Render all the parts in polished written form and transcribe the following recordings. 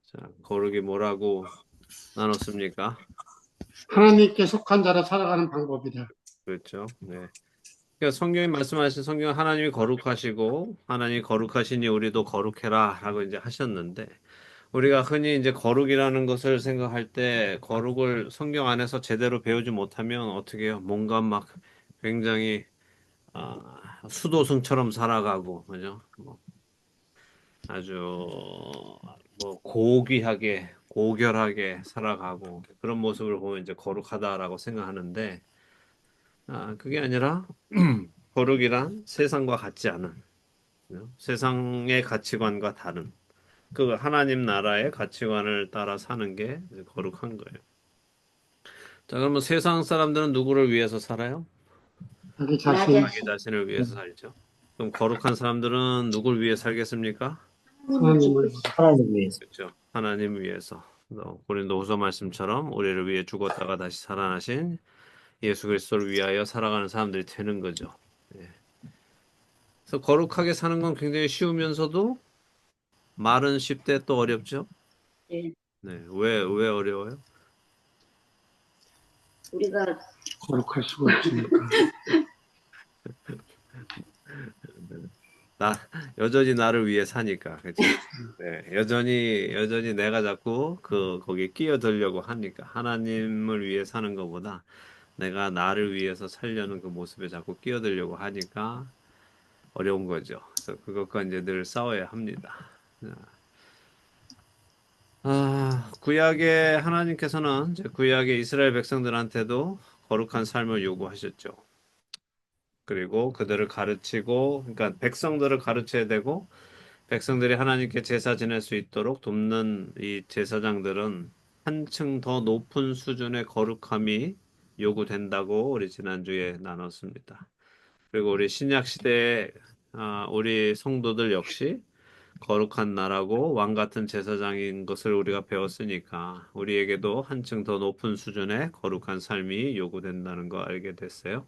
자, 거룩이 뭐라고 나눴습니까? 하나님께 속한 자로 살아가는 방법이다. 그렇죠. 네. 그러니까 성경이 말씀하신 성경 하나님이 거룩하시고 하나님이 거룩하시니 우리도 거룩해라라고 이제 하셨는데 우리가 흔히 이제 거룩이라는 것을 생각할 때 거룩을 성경 안에서 제대로 배우지 못하면 어떻게 해요? 뭔가 막 굉장히 수도승처럼 살아가고 그죠? 뭐 아주 뭐 고귀하게 고결하게 살아가고 그런 모습을 보면 이제 거룩하다라고 생각하는데 그게 아니라 거룩이란 세상과 같지 않은 그죠? 세상의 가치관과 다른 그 하나님 나라의 가치관을 따라 사는 게 이제 거룩한 거예요. 자, 그러면 세상 사람들은 누구를 위해서 살아요? 자기 자신, 자기 자신을 위해서 살죠. 그럼 거룩한 사람들은 누굴 위해 살겠습니까? 하나님을 하나님 위해서. 그렇죠. 하나님 위해서. 고린도후서 말씀처럼 우리를 위해 죽었다가 다시 살아나신 예수 그리스도를 위하여 살아가는 사람들이 되는 거죠. 예. 그래서 거룩하게 사는 건 굉장히 쉬우면서도 말은 쉽대 또 어렵죠. 네. 네. 왜 어려워요? 우리가 거룩할 수가 없으니까. 나 여전히 나를 위해 사니까 그렇죠. 네, 여전히 내가 자꾸 거기에 끼어들려고 하니까 하나님을 위해 사는 것보다 내가 나를 위해서 살려는 그 모습에 자꾸 끼어들려고 하니까 어려운 거죠. 그래서 그것과 이제 늘 싸워야 합니다. 구약의 하나님께서는 이제 구약의 이스라엘 백성들한테도 거룩한 삶을 요구하셨죠. 그리고 그들을 가르치고, 그러니까 백성들을 가르쳐야 되고, 백성들이 하나님께 제사 지낼 수 있도록 돕는 이 제사장들은 한층 더 높은 수준의 거룩함이 요구된다고 우리 지난주에 나눴습니다. 그리고 우리 신약 시대에 우리 성도들 역시 거룩한 나라고 왕 같은 제사장인 것을 우리가 배웠으니까 우리에게도 한층 더 높은 수준의 거룩한 삶이 요구된다는 거 알게 됐어요.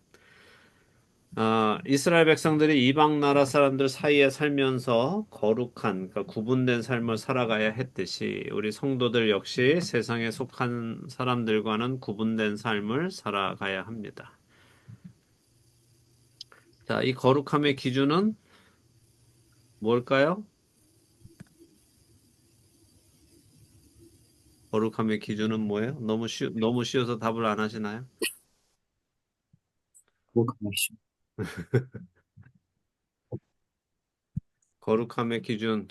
이스라엘 백성들이 이방 나라 사람들 사이에 살면서 거룩한, 그러니까 구분된 삶을 살아가야 했듯이 우리 성도들 역시 세상에 속한 사람들과는 구분된 삶을 살아가야 합니다. 자, 이 거룩함의 기준은 뭘까요? 거룩함의 기준은 뭐예요? 너무 쉬워서 답을 안 하시나요? 거룩하시. 거룩함의 기준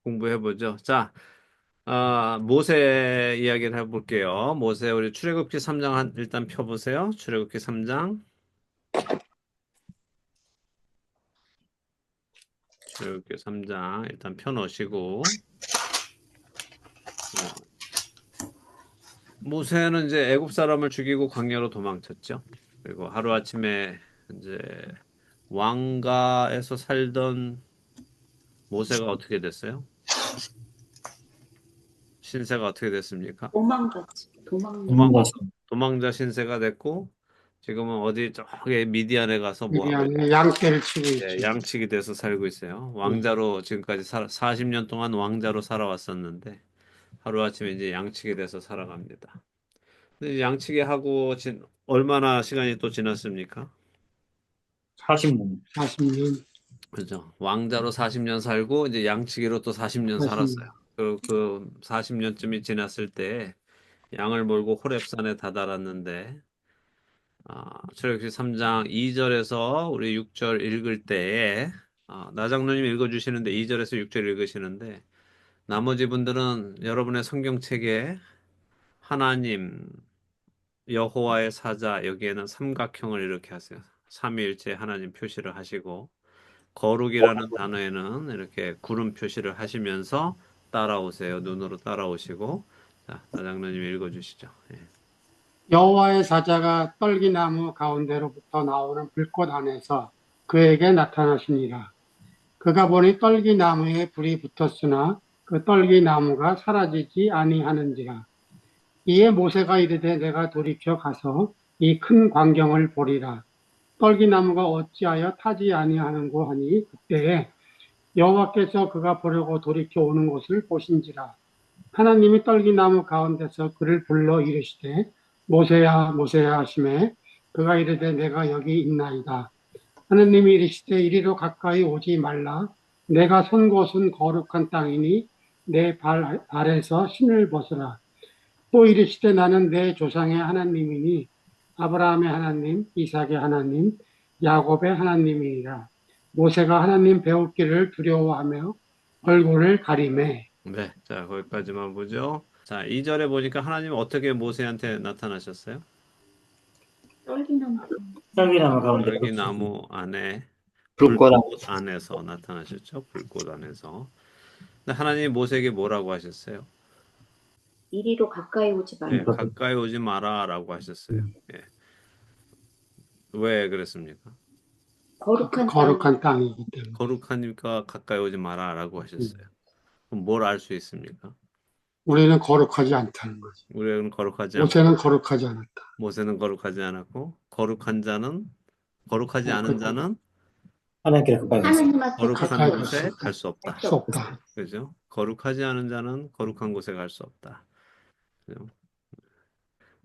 공부해보죠. 자, 모세 이야기를 해볼게요. 모세 우리 출애굽기 3장 일단 펴보세요. 출애굽기 3장. 출애굽기 3장 일단 펴놓으시고 모세는 이제 애굽 사람을 죽이고 광야로 도망쳤죠. 그리고 하루아침에 이제 왕가에서 살던 모세가 어떻게 됐어요? 신세가 어떻게 됐습니까? 도망갔지. 도망. 도망가서 도망자 신세가 됐고 지금은 어디 저기 미디안에 가서 뭐 하고 미디안에 양떼를 치고 네, 있지. 양치기 돼서 살고 있어요. 왕자로 지금까지 40년 동안 왕자로 살아왔었는데 하루아침에 이제 양치기 돼서 살아갑니다. 근데 양치기 하고 얼마나 시간이 또 지났습니까? 40년. 40년, 그죠. 왕자로 40년 살고 이제 양치기로 또 40년 40년. 살았어요. 그 40년쯤이 지났을 때 양을 몰고 호렙산에 다다랐는데 출애굽기 3장 2절에서 우리 6절 읽을 때에 나 장로님 읽어주시는데 2절에서 6절 읽으시는데 나머지 분들은 여러분의 성경책에 하나님 여호와의 사자 여기에는 삼각형을 이렇게 하세요. 삼위일체 하나님 표시를 하시고 거룩이라는 단어에는 이렇게 구름 표시를 하시면서 따라오세요. 눈으로 따라오시고 자, 나장로님 읽어주시죠. 예. 여호와의 사자가 떨기나무 가운데로부터 나오는 불꽃 안에서 그에게 나타나시니라. 그가 보니 떨기나무에 불이 붙었으나 그 떨기나무가 사라지지 아니하는지라. 이에 모세가 이르되 내가 돌이켜 가서 이 큰 광경을 보리라. 떨기나무가 어찌하여 타지 아니하는고 하니 그때에 여호와께서 그가 보려고 돌이켜 오는 곳을 보신지라. 하나님이 떨기나무 가운데서 그를 불러 이르시되 모세야 모세야 하시매 그가 이르되 내가 여기 있나이다. 하나님이 이르시되 이리로 가까이 오지 말라. 내가 선 곳은 거룩한 땅이니 내 발에서 신을 벗으라. 또 이르시되 나는 내 조상의 하나님이니 아브라함의 하나님, 이삭의 하나님, 야곱의 하나님이니라. 모세가 하나님 배우기를 두려워하며 얼굴을 가리매. 네, 자, 거기까지만 보죠. 자, 2절에 보니까 하나님 어떻게 모세한테 나타나셨어요? 떨기나무. 딸기나무 가운데 열기나무 안에 불꽃 불꽃 안에서 나타나셨죠. 불꽃 안에서. 근데 하나님이 모세에게 뭐라고 하셨어요? 이리로 가까이 오지 예, 말라. 가까이 오지 마라라고 하셨어요. 예. 왜 그랬습니까? 거룩한 땅. 거룩한 땅이기 때문에. 거룩하니까 가까이 오지 마라라고 하셨어요. 그럼 뭘 알 수 있습니까? 우리는 거룩하지 않다는 거지. 우리는 거룩하지 않고 모세는 거룩하지 않았다. 모세는 거룩하지 않았고 거룩하지 않은 자는 하나님께 가까이 가서 하나님한테 거룩한 가까이 갈 곳에 수 갈 수 없다. 갈 수 수 없다. 그죠? 거룩하지 않은 자는 거룩한 곳에 갈 수 없다. 그죠?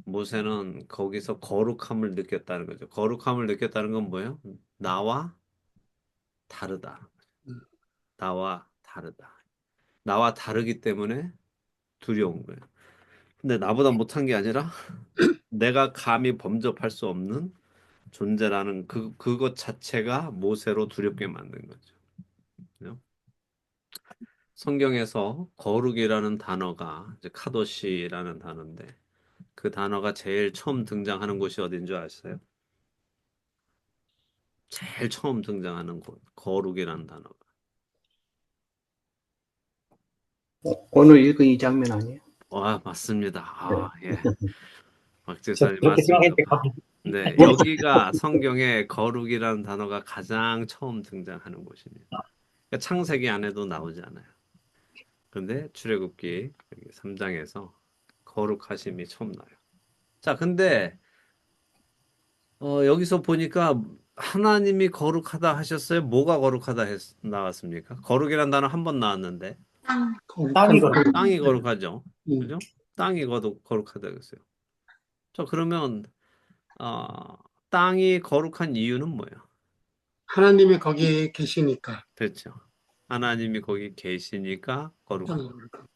모세는 거기서 거룩함을 느꼈다는 거죠. 거룩함을 느꼈다는 건 뭐예요? 나와 다르다. 나와 다르다. 나와 다르기 때문에 두려운 거예요. 근데 나보다 못한 게 아니라 내가 감히 범접할 수 없는 존재라는 그것 자체가 모세로 두렵게 만든 거죠. 그죠? 성경에서 거룩이라는 단어가 이제 카도시라는 단어인데 그 단어가 제일 처음 등장하는 곳이 어딘 줄 아세요? 제일 처음 등장하는 곳, 거룩이라는 단어가. 오늘 읽은 이 장면 아니에요? 와, 맞습니다. 아, 예. 박 저 집사님 그렇게 맞습니다. 생각했는데 갑자기 네, 여기가 성경에 거룩이라는 단어가 가장 처음 등장하는 곳입니다. 그러니까 창세기 안에도 나오지 않아요. 근데 출애굽기 3장에서 거룩하심이 처음 나요. 자, 근데 여기서 보니까 하나님이 거룩하다 하셨어요? 뭐가 거룩하다 나왔습니까? 거룩이라는 단어 한 번 나왔는데 땅. 땅이 거룩한 거룩. 땅이 거룩하죠. 음. 그죠? 땅이 거룩하다 그랬어요. 자, 그러면 땅이 거룩한 이유는 뭐예요? 하나님이 거기에 계시니까. 그렇죠. 하나님이 거기 계시니까 거룩한 땅이 거. 거룩한.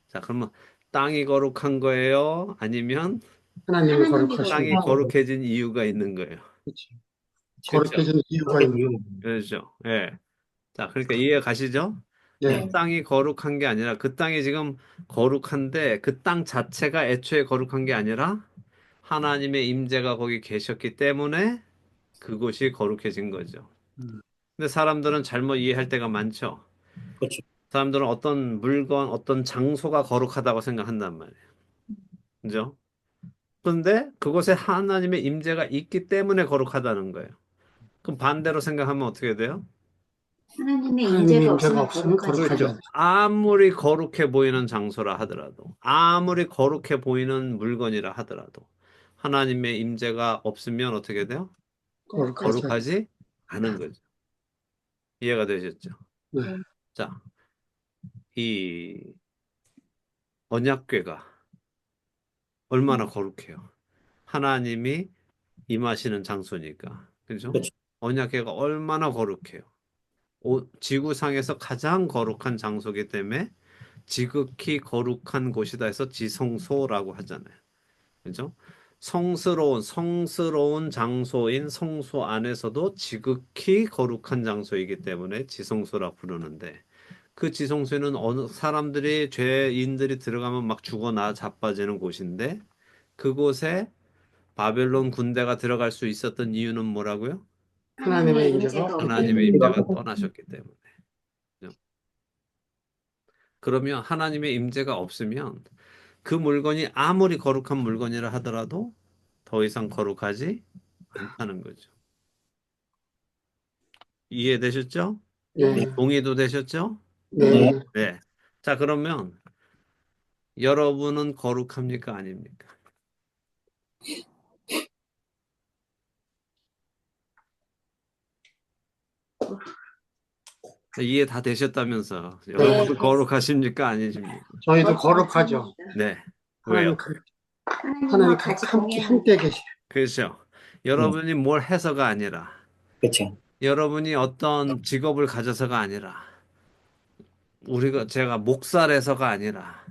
자, 그러면 땅이 거룩한 거예요? 아니면 하나님이 하나님이 거룩하시고. 땅이 거룩해진 이유가 있는 거예요? 그렇지. 그렇죠. 거룩해지는 이유가 있는 거예요. 그렇죠. 예. 자, 그러니까 이해 가시죠? 네. 이 땅이 거룩한 게 아니라 그 땅이 지금 거룩한데 그 땅 자체가 애초에 거룩한 게 아니라 하나님의 임재가 거기 계셨기 때문에 그곳이 거룩해진 거죠. 음. 근데 사람들은 잘못 이해할 때가 많죠. 그렇죠. 사람들은 어떤 물건, 어떤 장소가 거룩하다고 생각한단 말이에요. 그죠? 그런데 그곳에 하나님의 임재가 있기 때문에 거룩하다는 거예요. 그럼 반대로 생각하면 어떻게 돼요? 하나님의 하나님의 임재가 임재가 없으면 없으면 거룩하지 거룩하지 않아. 그렇죠. 아무리 거룩해 보이는 장소라 하더라도, 아무리 거룩해 보이는 물건이라 하더라도, 하나님의 임재가 없으면 어떻게 돼요? 거룩하지 않아요. 거룩하지 않은 거죠. 이해가 되셨죠? 네. 자, 이 언약궤가 얼마나 거룩해요. 하나님이 임하시는 장소니까. 그죠? 그렇죠. 언약궤가 얼마나 거룩해요. 지구상에서 가장 거룩한 장소이기 때문에 지극히 거룩한 곳이다 해서 지성소라고 하잖아요. 그죠? 성스러운 장소인 성소 안에서도 지극히 거룩한 장소이기 때문에 지성소라 부르는데 그 지성소에는 어느 사람들이 죄인들이 들어가면 막 죽어나 자빠지는 곳인데 그곳에 바벨론 군대가 들어갈 수 있었던 이유는 뭐라고요? 하나님의 임재가 없기 하나님의 때문에. 임재가 떠나셨기 때문에. 그죠? 그러면 하나님의 임재가 없으면 그 물건이 아무리 거룩한 물건이라 하더라도 더 이상 거룩하지 않다는 거죠. 이해되셨죠? 네. 동의도 되셨죠? 네. 네. 네. 자, 그러면 여러분은 거룩합니까? 아닙니까? 이해 다 되셨다면서. 네, 여러분 됐- 거룩하십니까? 아니십니까? 저희도 거룩하죠. 네. 하나님, 왜요? 하나님 하나님과 같이 함께 계시. 그렇죠. 네. 여러분이 뭘 해서가 아니라, 그렇죠. 여러분이 어떤 직업을 가져서가 아니라, 제가 목살에서가 아니라,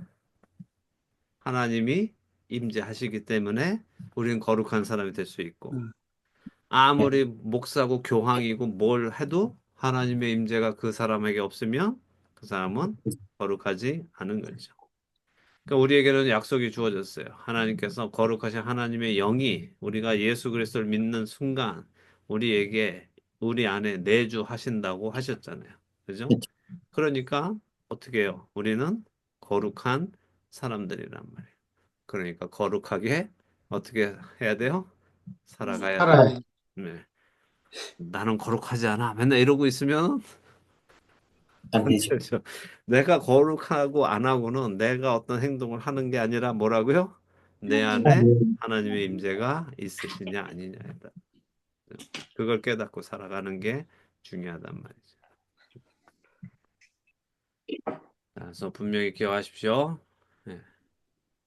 하나님이 임재하시기 때문에 우리는 거룩한 사람이 될 수 있고, 음. 네. 아무리 목사고 교황이고 뭘 해도 하나님의 임재가 그 사람에게 없으면 그 사람은 거룩하지 않은 거죠. 그러니까 우리에게는 약속이 주어졌어요. 하나님께서 거룩하신 하나님의 영이 우리가 예수 그리스도를 믿는 순간 우리에게 우리 안에 내주하신다고 하셨잖아요. 그죠? 그렇죠. 그러니까 어떻게 해요? 우리는 거룩한 사람들이란 말이에요. 그러니까 거룩하게 어떻게 해야 돼요? 살아가야 돼요. 살아야 네. 나는 거룩하지 않아. 맨날 이러고 있으면 안 안 되죠. 되죠. 내가 거룩하고 안 하고는 내가 어떤 행동을 하는 게 아니라 뭐라고요? 내 안에 하나님의 임재가 있으시냐 아니냐다. 그걸 깨닫고 살아가는 게 중요하단 말이죠. 그래서 분명히 기억하십시오. 네.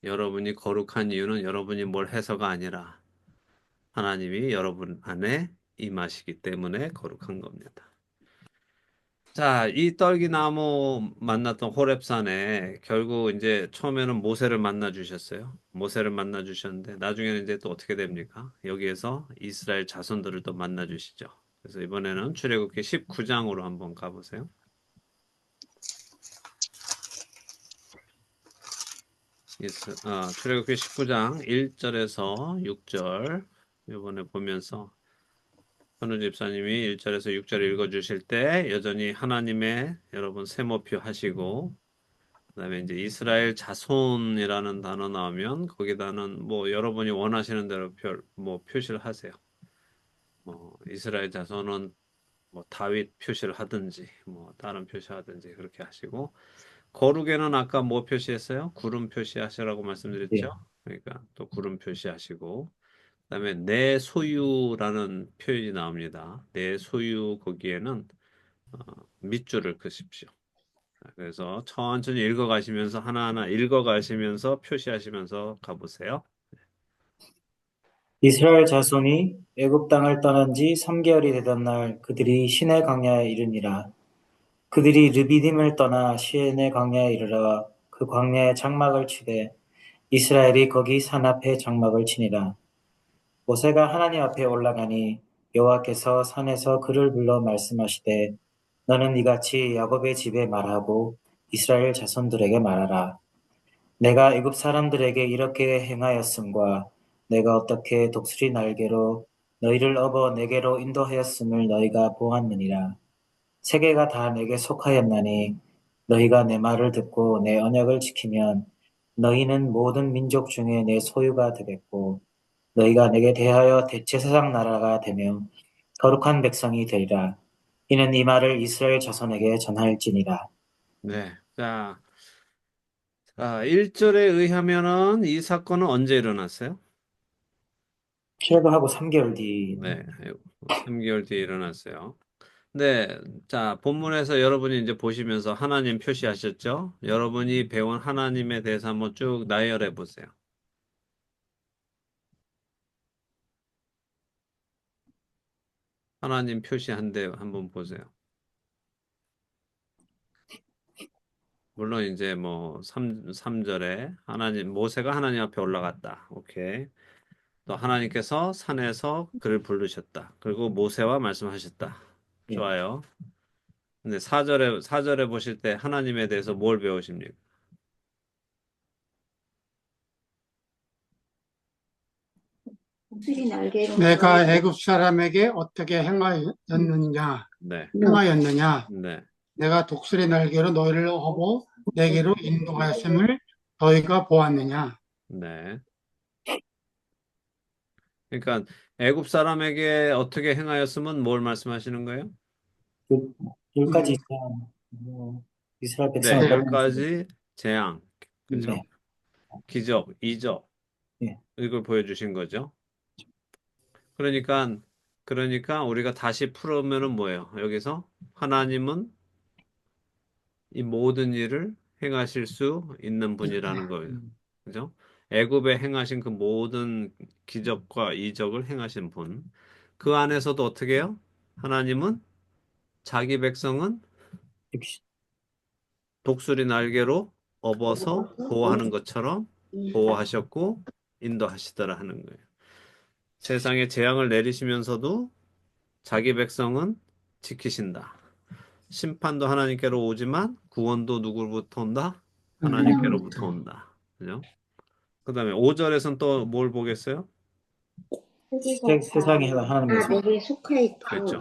여러분이 거룩한 이유는 여러분이 뭘 해서가 아니라 하나님이 여러분 안에 임하시기 때문에 거룩한 겁니다. 자, 이 떨기나무 만났던 호렙산에 결국 이제 처음에는 모세를 만나 주셨어요. 모세를 만나 주셨는데 나중에는 이제 또 어떻게 됩니까? 여기에서 이스라엘 자손들을 또 만나 주시죠. 그래서 이번에는 출애굽기 19장으로 한번 가보세요. 출애굽기 19장 1절에서 6절 이번에 보면서 현우 집사님이 1절에서 6절 읽어주실 때 여전히 하나님의 여러분 세모표 하시고 그다음에 이제 이스라엘 자손이라는 단어 나오면 거기다는 뭐 여러분이 원하시는 대로 뭐 표시를 하세요. 뭐 이스라엘 자손은 뭐 다윗 표시를 하든지 뭐 다른 표시하든지 그렇게 하시고 거룩에는 아까 뭐 표시했어요? 구름 표시하시라고 말씀드렸죠? 네. 그러니까 또 구름 표시하시고 그다음에 내 소유라는 표현이 나옵니다. 내 소유 거기에는 어, 밑줄을 그십시오. 그래서 천천히 읽어가시면서 하나하나 읽어가시면서 표시하시면서 가보세요. 이스라엘 자손이 애굽 땅을 떠난 지 3개월이 되던 날 그들이 시내 광야에 이르니라. 그들이 르비딤을 떠나 시내 광야에 이르러 그 광야에 장막을 치되 이스라엘이 거기 산 앞에 장막을 치니라. 모세가 하나님 앞에 올라가니 여호와께서 산에서 그를 불러 말씀하시되 너는 이같이 야곱의 집에 말하고 이스라엘 자손들에게 말하라. 내가 애굽 사람들에게 이렇게 행하였음과 내가 어떻게 독수리 날개로 너희를 업어 내게로 인도하였음을 너희가 보았느니라. 세계가 다 내게 속하였나니 너희가 내 말을 듣고 내 언약을 지키면 너희는 모든 민족 중에 내 소유가 되겠고 너희가 내게 대하여 대제사장 나라가 되며 거룩한 백성이 되리라. 이는 이 말을 이스라엘 자손에게 전할지니라. 네. 자, 1절에 의하면은 이 사건은 언제 일어났어요? 출애굽하고 3개월 뒤. 네. 3개월 뒤에 일어났어요. 네. 자, 본문에서 여러분이 이제 보시면서 하나님 표시하셨죠? 여러분이 배운 하나님에 대해서 한번 쭉 나열해 보세요. 하나님 표시한 데 한번 보세요. 물론 이제 뭐 3절에 모세가 하나님 앞에 올라갔다. 오케이. 또 하나님께서 산에서 그를 부르셨다. 그리고 모세와 말씀하셨다. 예. 좋아요. 근데 4절에 보실 때 하나님에 대해서 뭘 배우십니까? 독수리 날개로 내가 애굽 사람에게 어떻게 행하였느냐, 네. 행하였느냐. 네. 내가 독수리 날개로 너희를 업어 내게로 인도하였음을 너희가 보았느냐. 네. 그러니까 애굽 사람에게 어떻게 행하였으면 뭘 말씀하시는 거예요? 여기까지 음, 있어요. 이스라엘 네, 백성을 네. 열 떠나서. 가지 재앙. 그죠? 네. 기적, 이적. 예. 이걸 보여주신 거죠. 그러니까 우리가 다시 풀으면은 뭐예요? 여기서 하나님은 이 모든 일을 행하실 수 있는 분이라는 거예요. 그죠? 애굽에 행하신 그 모든 기적과 이적을 행하신 분. 그 안에서도 어떻게 해요? 하나님은 자기 백성은 육신. 독수리 날개로 업어서 보호하는 것처럼 보호하셨고 인도하시더라 하는 거예요. 세상에 재앙을 내리시면서도 자기 백성은 지키신다. 심판도 하나님께로 오지만 구원도 누구로부터 온다? 하나님께로부터 온다. 그죠? 그다음에 5절에서는 또 뭘 보겠어요? 세상에 하나님의 속. 내게 속해 있고 그렇죠.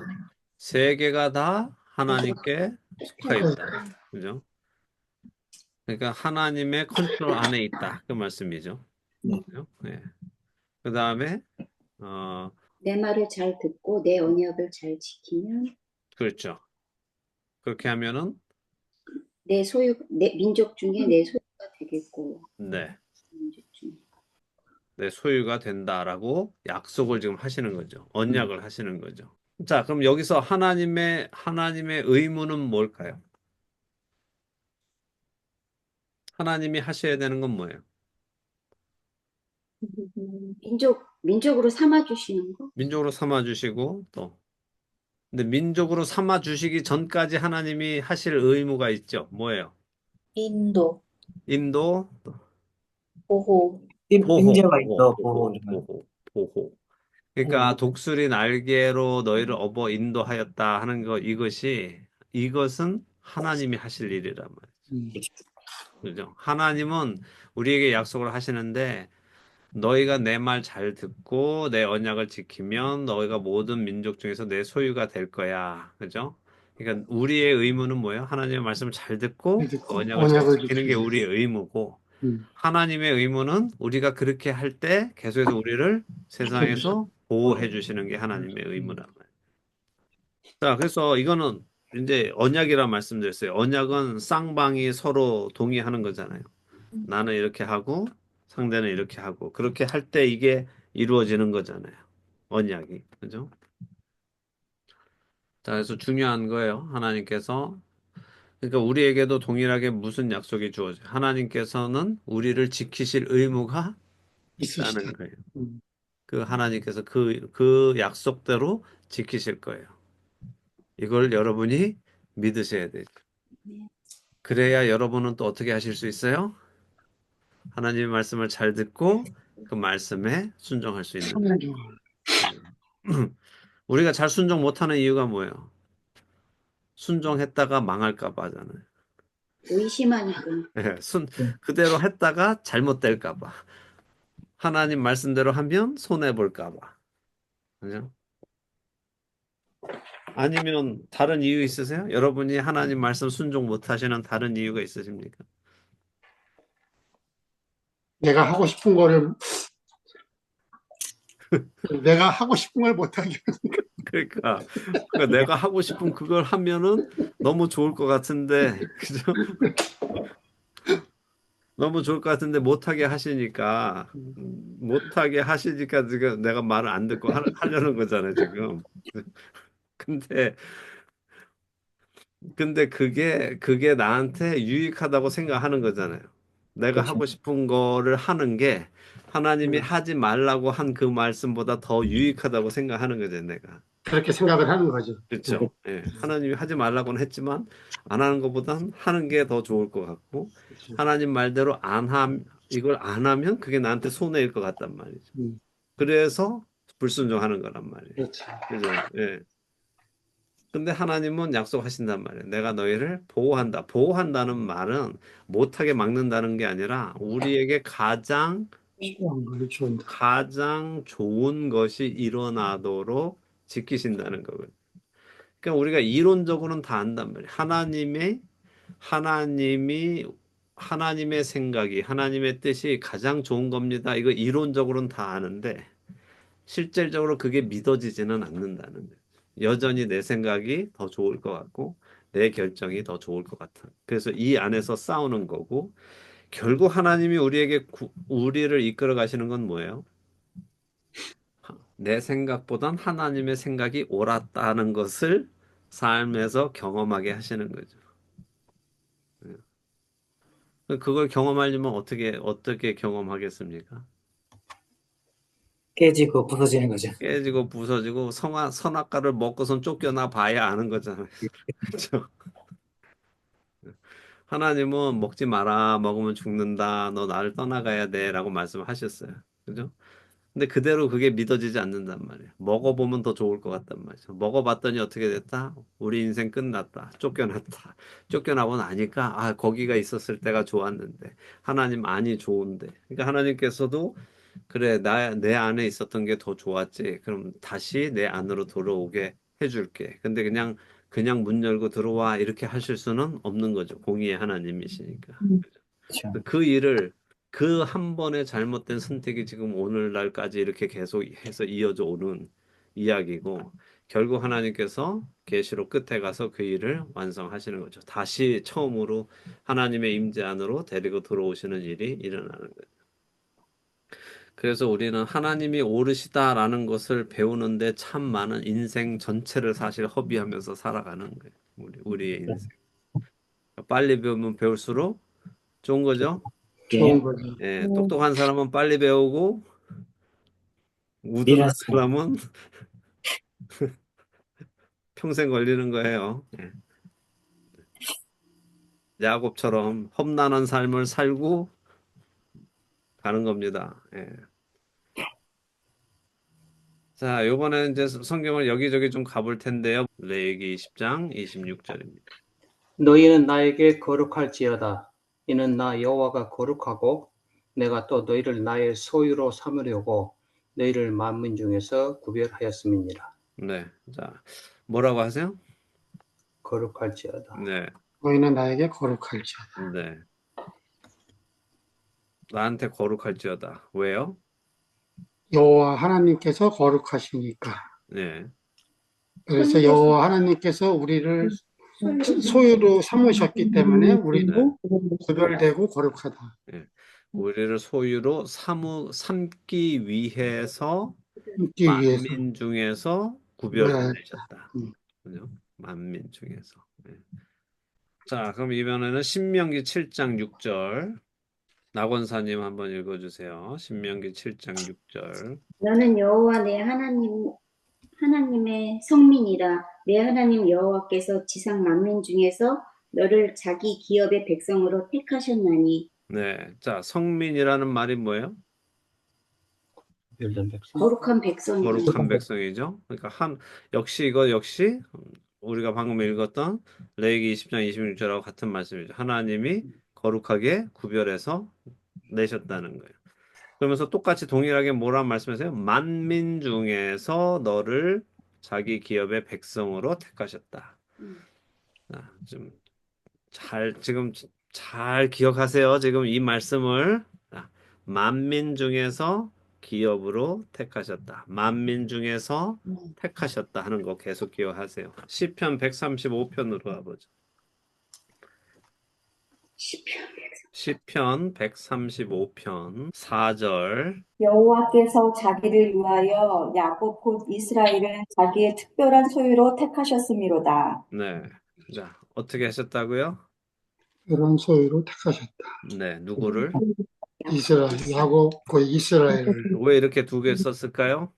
세계가 다 하나님께 속해 속해 있고 있다. 그죠? 그러니까 하나님의 컨트롤 안에 있다. 그 말씀이죠. 네. 그죠? 네. 그다음에 어 내 말을 잘 듣고 내 언약을 잘 지키면 그렇죠. 그렇게 하면은 내 민족 중에 내 소유가 되겠고 네. 민족 중에 내 소유가 된다라고 약속을 지금 하시는 거죠. 언약을 하시는 거죠. 자, 그럼 여기서 하나님의 의무는 뭘까요? 하나님이 하셔야 되는 건 뭐예요? 민족으로 삼아 주시는 거. 민족으로 삼아 주시고 또 근데 민족으로 삼아 주시기 전까지 하나님이 하실 의무가 있죠. 뭐예요? 인도, 인도, 보호, 보호, 임재가 보호, 있어, 보호. 보호, 보호, 보호. 그러니까 독수리 날개로 너희를 업어 인도하였다 하는 거 이것은 하나님이 하실 일이란 말이에요. 그죠? 하나님은 우리에게 약속을 하시는데 너희가 내 말 잘 듣고 내 언약을 지키면 너희가 모든 민족 중에서 내 소유가 될 거야. 그죠? 그러니까 우리의 의무는 뭐예요? 하나님의 말씀을 잘 듣고 그 언약을 잘 언약을 지키는 게 지키고. 우리의 의무고 음. 하나님의 의무는 우리가 그렇게 할 때 계속해서 우리를 지켜주시. 세상에서 보호해 주시는 게 하나님의 의무란 말이에요. 자, 그래서 이거는 이제 언약이라 말씀드렸어요. 언약은 쌍방이 서로 동의하는 거잖아요. 나는 이렇게 하고 상대는 이렇게 하고 그렇게 할 때 이게 이루어지는 거잖아요. 언약이. 그죠? 자, 그래서 중요한 거예요. 하나님께서 그러니까 우리에게도 동일하게 무슨 약속이 주어져요. 하나님께서는 우리를 지키실 의무가 있으시다. 있다는 거예요. 음. 그 하나님께서 그 약속대로 지키실 거예요. 이걸 여러분이 믿으셔야 돼요. 그래야 여러분은 또 어떻게 하실 수 있어요? 하나님의 말씀을 잘 듣고 그 말씀에 순종할 수 있는 거예요. 천년 우리가 잘 순종 못하는 이유가 뭐예요? 순종했다가 망할까 봐 하잖아요. 의심하니까. 예, 그대로 했다가 잘못될까 봐. 하나님 말씀대로 하면 손해 볼까 봐. 그죠? 아니면 다른 이유 있으세요? 여러분이 하나님 말씀 순종 못 하시는 다른 이유가 있으십니까? 내가 하고 싶은 거를 내가 하고 싶은 걸 못하게. 그러니까 내가 하고 싶은 그걸 하면은 너무 좋을 것 같은데, 그죠? 너무 좋을 것 같은데 못하게 하시니까 못하게 하시니까 지금 내가 말을 안 듣고 하려는 거잖아요, 지금. 근데 그게 나한테 유익하다고 생각하는 거잖아요. 내가 그렇죠. 하고 싶은 거를 하는 게 하나님이 하지 말라고 한 그 말씀보다 더 유익하다고 생각하는 거죠, 내가. 그렇게 생각을 하는 거죠. 그렇죠. 예. 하나님이 하지 말라고는 했지만 안 하는 것보단 하는 게 더 좋을 것 같고 그렇죠. 하나님 말대로 이걸 안 하면 그게 나한테 손해일 것 같단 말이죠. 음. 그래서 불순종하는 거란 말이에요. 그렇죠. 그죠? 예. 근데 하나님은 약속하신단 말이에요. 내가 너희를 보호한다. 보호한다는 말은 못하게 막는다는 게 아니라 우리에게 필요한 걸 좋은다. 가장 좋은 것이 일어나도록 지키신다는 거거든요. 그러니까 우리가 이론적으로는 다 안단 말이에요. 하나님이 하나님의 생각이 하나님의 뜻이 가장 좋은 겁니다. 이거 이론적으로는 다 아는데 실질적으로 그게 믿어지지는 않는다는 거예요. 여전히 내 생각이 더 좋을 것 같고 내 결정이 더 좋을 것 같아. 그래서 이 안에서 싸우는 거고 결국 하나님이 우리를 이끌어 가시는 건 뭐예요? 내 생각보단 하나님의 생각이 옳았다는 것을 삶에서 경험하게 하시는 거죠. 그걸 경험하려면 어떻게 경험하겠습니까? 깨지고 부서지는 거죠. 깨지고 부서지고 선악과를 먹고선 쫓겨나 봐야 아는 거잖아요. 그렇죠? 하나님은 먹지 마라, 먹으면 죽는다, 너 나를 떠나가야 돼, 라고 말씀하셨어요. 그죠? 근데 그대로 그게 믿어지지 않는단 말이에요. 먹어보면 더 좋을 것 같단 말이죠. 먹어봤더니 어떻게 됐다? 우리 인생 끝났다. 쫓겨났다. 쫓겨나고 나니까, 아, 거기가 있었을 때가 좋았는데. 하나님 안이 좋은데. 그러니까 하나님께서도, 그래, 내 안에 있었던 게 더 좋았지. 그럼 다시 내 안으로 돌아오게 해줄게. 근데 그냥 문 열고 들어와. 이렇게 하실 수는 없는 거죠. 공의의 하나님이시니까. 그렇죠. 그 일을 그 한 번의 잘못된 선택이 지금 오늘날까지 이렇게 계속해서 이어져 오는 이야기고 결국 하나님께서 계시록 끝에 가서 그 일을 완성하시는 거죠. 다시 처음으로 하나님의 임재 안으로 데리고 들어오시는 일이 일어나는 거예요. 그래서 우리는 하나님이 옳으시다라는 것을 배우는데 참 많은 인생 전체를 사실 허비하면서 살아가는 거예요. 우리의 인생. 빨리 배우면 배울수록 좋은 거죠. 예. 좋은 거죠. 예, 똑똑한 사람은 빨리 배우고 우둔한 미련성. 사람은 평생 걸리는 거예요. 예. 야곱처럼 험난한 삶을 살고 가는 겁니다. 예. 자, 요번에는 이제 성경을 여기저기 좀 가볼 텐데요. 레위기 10장 26절입니다. 너희는 나에게 거룩할지어다. 이는 나 여호와가 거룩하고 내가 또 너희를 나의 소유로 삼으려고 너희를 만민 중에서 구별하였음이니라. 네. 자, 뭐라고 하세요? 거룩할지어다. 네. 너희는 나에게 거룩할지어다. 네. 나한테 거룩할지어다. 왜요? 여호와 하나님께서 거룩하시니까. 네. 그래서 여호와 하나님께서 우리를 소유로 삼으셨기 때문에 우리도 구별되고 거룩하다. 예. 우리를 소유로 삼기 위해서 있기 위해서 만민 중에서 구별하였다. 구별해내셨다. 음. 그죠? 만민 중에서. 네. 자, 그럼 이번에는 신명기 7장 6절. 낙원사님 한번 읽어주세요. 신명기 7장 6절. 너는 여호와 내 하나님의 성민이라. 내 하나님 여호와께서 지상 만민 중에서 너를 자기 기업의 백성으로 택하셨나니. 네. 자, 성민이라는 말이 뭐예요? 구별된 백성. 거룩한 백성이라. 거룩한 백성이죠. 그러니까 역시 우리가 방금 읽었던 레위기 20장 26절하고 같은 말씀이죠. 하나님이 거룩하게 구별해서 내셨다는 거예요. 그러면서 똑같이 동일하게 뭐라는 말씀하세요? 만민 중에서 너를 자기 기업의 백성으로 택하셨다. 자, 지금 잘 기억하세요. 지금 이 말씀을. 자, 만민 중에서 기업으로 택하셨다. 만민 중에서 택하셨다 하는 거 계속 기억하세요. 시편 135편으로 가보죠. 시편 135편 4절. 여호와께서 자기를 위하여 야곱 곧 이스라엘을 자기의 특별한 소유로 택하셨음이로다. 네. 자, 어떻게 하셨다고요? 이런 소유로 택하셨다. 네, 누구를? 이스라엘, 야곱, 그 이스라엘을 왜 이렇게 두 개 썼을까요?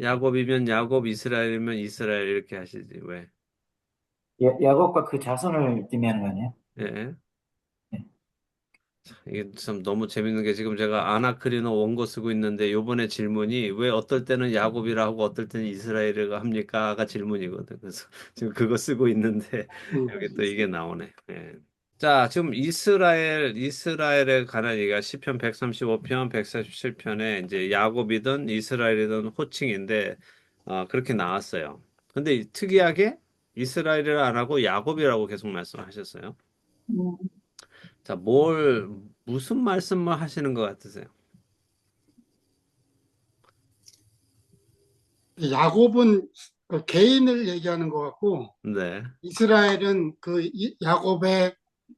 야곱이면 야곱, 이스라엘이면 이스라엘 이렇게 하시지. 왜? 야곱과 그 자손을 의미하는 거 아니에요? 예. 이게 참 너무 재밌는 게 지금 제가 아나크리노 원고 쓰고 있는데 요번에 질문이 왜 어떨 때는 야곱이라 하고 어떨 때는 이스라엘이라 합니까?가 질문이거든. 그래서 지금 그거 쓰고 있는데 여기 또 이게 나오네. 예. 자, 지금 이스라엘에 관한 얘기가 시편 135편, 147편에 이제 야곱이든 이스라엘이든 호칭인데 그렇게 나왔어요. 근데 특이하게 이스라엘이라 안 하고 야곱이라고 계속 말씀하셨어요. 자, 무슨 말씀을 하시는 것 같으세요? 야곱은 그 개인을 얘기하는 것 같고 네, 이스라엘은 야곱의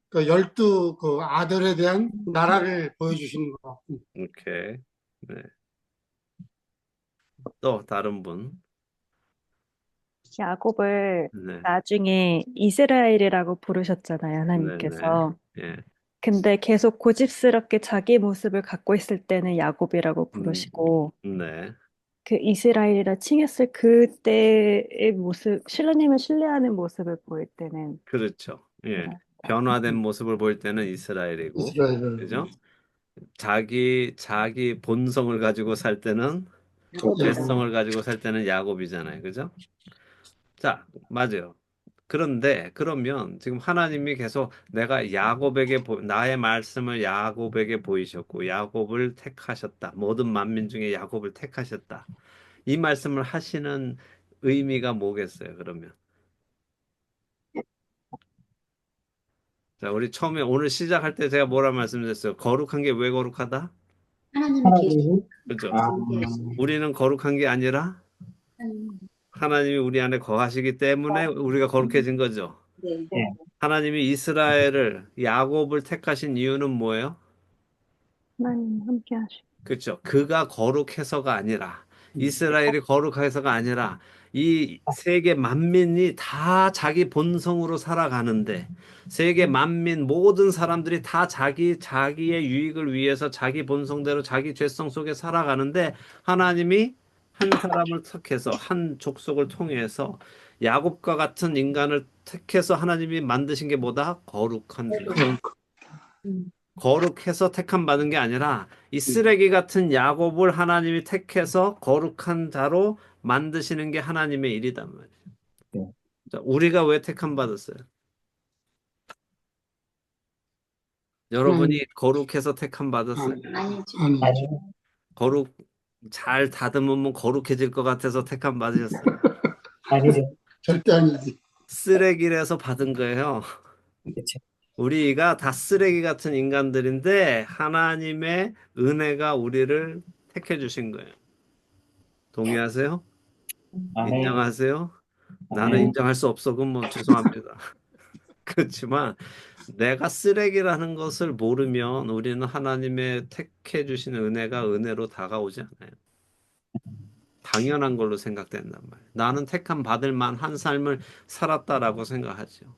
그 12 그 아들에 대한 나라를 보여주시는 것 같고 오케이. 네. 또 다른 분. 야곱을 네, 나중에 이스라엘이라고 부르셨잖아요, 네, 네. 하나님께서. 예, 근데 계속 고집스럽게 자기 모습을 갖고 있을 때는 야곱이라고 음, 부르시고, 네, 그 이스라엘이라 칭했을 그때의 모습, 신라님을 신뢰하는 모습을 보일 때는 그렇죠. 예, 이스라엘. 변화된 모습을 보일 때는 이스라엘이고, 이스라엘을 그죠? 자기 본성을 가지고 살 때는 야곱. 죄성을 가지고 살 때는 야곱이잖아요, 그죠? 자, 맞아요. 그런데 그러면 지금 하나님이 계속 내가 나의 말씀을 야곱에게 보이셨고 야곱을 택하셨다. 모든 만민 중에 야곱을 택하셨다. 이 말씀을 하시는 의미가 뭐겠어요, 그러면? 자, 우리 처음에 오늘 시작할 때 제가 뭐라 말씀드렸어요? 거룩한 게 왜 거룩하다? 하나님이 계신 하나님이 그죠? 아, 존재하시는 우리는 거룩한 게 아니라 하나님. 하나님이 우리 안에 거하시기 때문에 우리가 거룩해진 거죠. 네. 예, 하나님이 이스라엘을 야곱을 택하신 이유는 뭐예요? 하나님 함께 하시고. 그렇죠. 그가 거룩해서가 아니라 이스라엘이 거룩해서가 아니라 이 세계 만민이 다 자기 본성으로 살아가는데 세계 만민 모든 사람들이 다 자기의 유익을 위해서 자기 본성대로 자기 죄성 속에 살아가는데 하나님이 한 사람을 택해서 한 족속을 통해서 야곱과 같은 인간을 택해서 하나님이 만드신 게 뭐다? 거룩한 자. 음. 거룩해서 택함 받은 게 아니라 이 쓰레기 같은 야곱을 하나님이 택해서 거룩한 자로 만드시는 게 하나님의 일이단 말이에요. 네. 자, 우리가 왜 택함 받았어요? 여러분이 거룩해서 택함 받았어요? 아니죠. 아니, 거룩 잘 다듬으면 거룩해질 것 같아서 택함 받으셨어요? 아니죠. 절대 아니지. 쓰레기라서 받은 거예요. 그렇죠. 우리가 다 쓰레기 같은 인간들인데 하나님의 은혜가 우리를 택해 주신 거예요. 동의하세요? 아멘, 인정하세요? 나는 아멘. 인정할 수 없어. 그건 뭐 죄송합니다. 그렇지만 내가 쓰레기라는 것을 모르면 우리는 하나님의 택해 주시는 은혜가 은혜로 다가오지 않아요. 당연한 걸로 생각된단 말이에요. 나는 택함 받을 만한 삶을 살았다라고 생각하죠.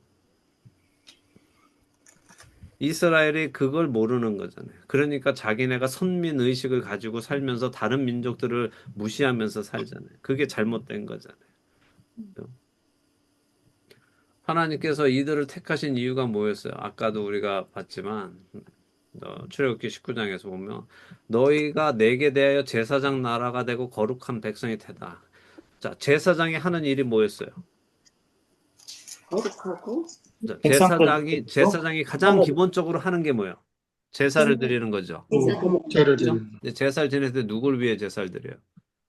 이스라엘이 그걸 모르는 거잖아요. 그러니까 자기네가 선민 의식을 가지고 살면서 다른 민족들을 무시하면서 살잖아요. 그게 잘못된 거잖아요. 하나님께서 이들을 택하신 이유가 뭐였어요? 아까도 우리가 봤지만 출애굽기 19장에서 보면 너희가 내게 대하여 제사장 나라가 되고 거룩한 백성이 되다. 자, 제사장이 하는 일이 뭐였어요? 거룩하고 자, 백성들 제사장이 가장 기본적으로 하는 게 뭐예요? 제사를 드리는 거죠. 화목제를 그죠? 드리는 근데 제사를 드릴 때 누굴 위해 제사를 드려요?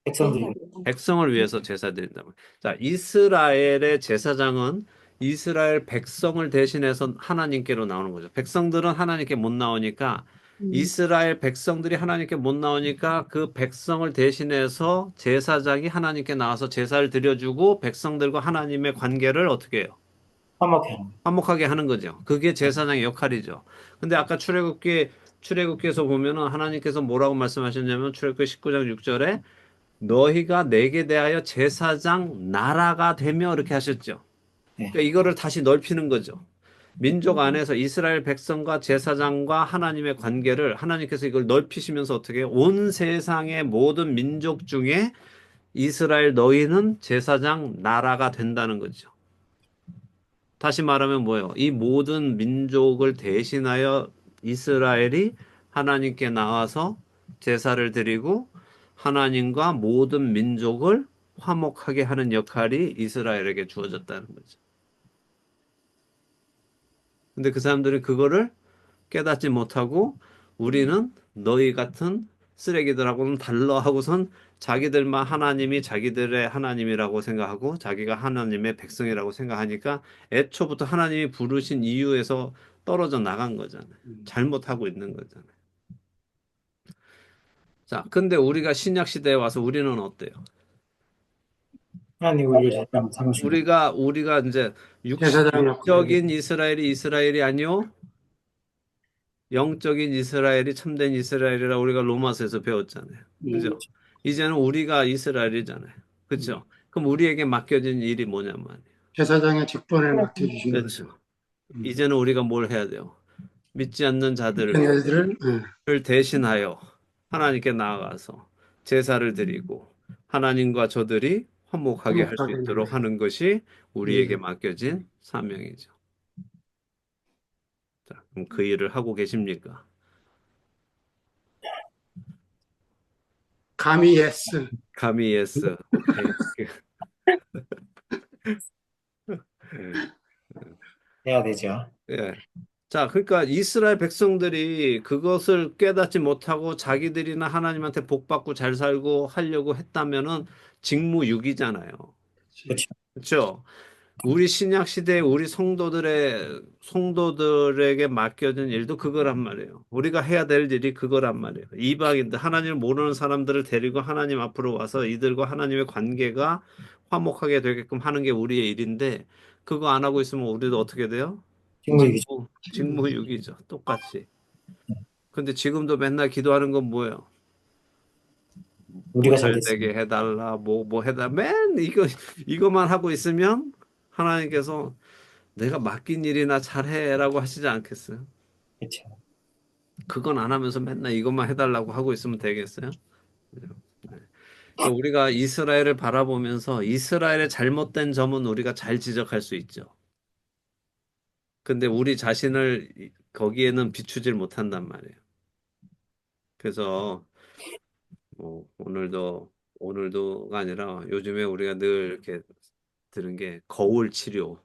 백성들이 백성을 위해서 제사 드린다고. 자, 이스라엘의 제사장은 이스라엘 백성을 대신해서 하나님께로 나오는 거죠. 백성들은 하나님께 못 나오니까 이스라엘 백성들이 하나님께 못 나오니까 그 백성을 대신해서 제사장이 하나님께 나와서 제사를 드려주고 백성들과 하나님의 관계를 어떻게 해요? 화목해. 화목하게 하는 거죠. 그게 제사장의 역할이죠. 근데 아까 출애굽기에서 보면은 하나님께서 뭐라고 말씀하셨냐면 출애굽기 19장 6절에 너희가 내게 대하여 제사장 나라가 되며 이렇게 하셨죠. 네. 그러니까 이거를 다시 넓히는 거죠. 민족 안에서 이스라엘 백성과 제사장과 하나님의 관계를 하나님께서 이걸 넓히시면서 어떻게 해요? 온 세상의 모든 민족 중에 이스라엘 너희는 제사장 나라가 된다는 거죠. 다시 말하면 뭐예요? 이 모든 민족을 대신하여 이스라엘이 하나님께 나와서 제사를 드리고 하나님과 모든 민족을 화목하게 하는 역할이 이스라엘에게 주어졌다는 거죠. 근데 그 사람들이 그거를 깨닫지 못하고 우리는 너희 같은 쓰레기들하고는 달라 하고선 자기들만 하나님이 자기들의 하나님이라고 생각하고 자기가 하나님의 백성이라고 생각하니까 애초부터 하나님이 부르신 이유에서 떨어져 나간 거잖아요. 잘못하고 있는 거잖아요. 자, 근데 우리가 신약 시대에 와서 우리는 어때요? 하나님 우리를 제사장 삼으신 것. 우리가 이제 제사장 육적인 이스라엘이 아니요 영적인 이스라엘이 참된 이스라엘이라 우리가 로마서에서 배웠잖아요. 그죠? 이제는 우리가 이스라엘이잖아요. 그죠? 그럼 우리에게 맡겨진 일이 뭐냐면 말이에요. 제사장의 직분을 맡겨주신 거죠. 그렇죠. 이제는 우리가 뭘 해야 돼요? 믿지 않는 자들을 걔네들을 대신하여 하나님께 나아가서 제사를 드리고 하나님과 저들이 화목하게 할 수 화목하게 있도록 만들고. 하는 것이 우리에게 예. 맡겨진 사명이죠. 자, 그럼 그 일을 하고 계십니까? 감히 예스. 감히 예스. 오케이. 해야 되죠. 예. 자, 그러니까 이스라엘 백성들이 그것을 깨닫지 못하고 자기들이나 하나님한테 복받고 잘 살고 하려고 했다면은 직무유기잖아요. 그렇죠. 그렇죠? 우리 신약 시대에 우리 성도들에게 맡겨진 일도 그거란 말이에요. 우리가 해야 될 일이 그거란 말이에요. 이방인들, 하나님을 모르는 사람들을 데리고 하나님 앞으로 와서 이들과 하나님의 관계가 화목하게 되게끔 하는 게 우리의 일인데 그거 안 하고 있으면 우리도 어떻게 돼요? 직무유기. 직무유기죠. 똑같이. 근데 지금도 맨날 기도하는 건 뭐예요? 뭐 우리가 잘 잘 됐습니다. 되게 해달라, 뭐 해달라. 이거만 하고 있으면 하나님께서 내가 맡긴 일이나 잘해라고 하시지 않겠어요? 그렇죠. 그건 안 하면서 맨날 이것만 해달라고 하고 있으면 되겠어요? 그죠? 네. 그러니까 우리가 이스라엘을 바라보면서 이스라엘의 잘못된 점은 우리가 잘 지적할 수 있죠. 근데 우리 자신을 거기에는 비추질 못한단 말이에요. 그래서 뭐 오늘도가 아니라 요즘에 우리가 늘 이렇게 들은 게 거울 치료,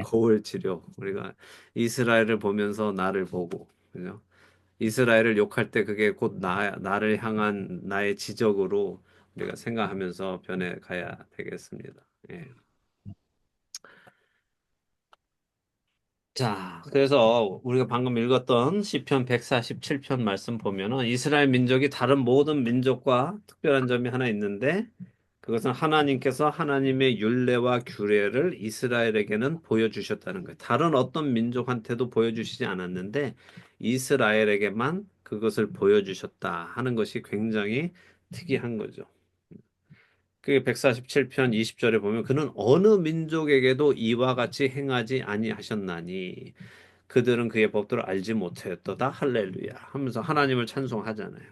거울 치료. 우리가 이스라엘을 보면서 나를 보고, 그죠? 이스라엘을 욕할 때 그게 곧 나를 향한 나의 지적으로 우리가 생각하면서 변해가야 되겠습니다. 예. 자, 그래서 우리가 방금 읽었던 시편 147편 말씀 보면은 이스라엘 민족이 다른 모든 민족과 특별한 점이 하나 있는데 그것은 하나님께서 하나님의 율례와 규례를 이스라엘에게는 보여주셨다는 거예요. 다른 어떤 민족한테도 보여주시지 않았는데 이스라엘에게만 그것을 보여주셨다 하는 것이 굉장히 특이한 거죠. 그게 147편 20절에 보면 그는 어느 민족에게도 이와 같이 행하지 아니하셨나니 그들은 그의 법도를 알지 못하였도다 할렐루야 하면서 하나님을 찬송하잖아요.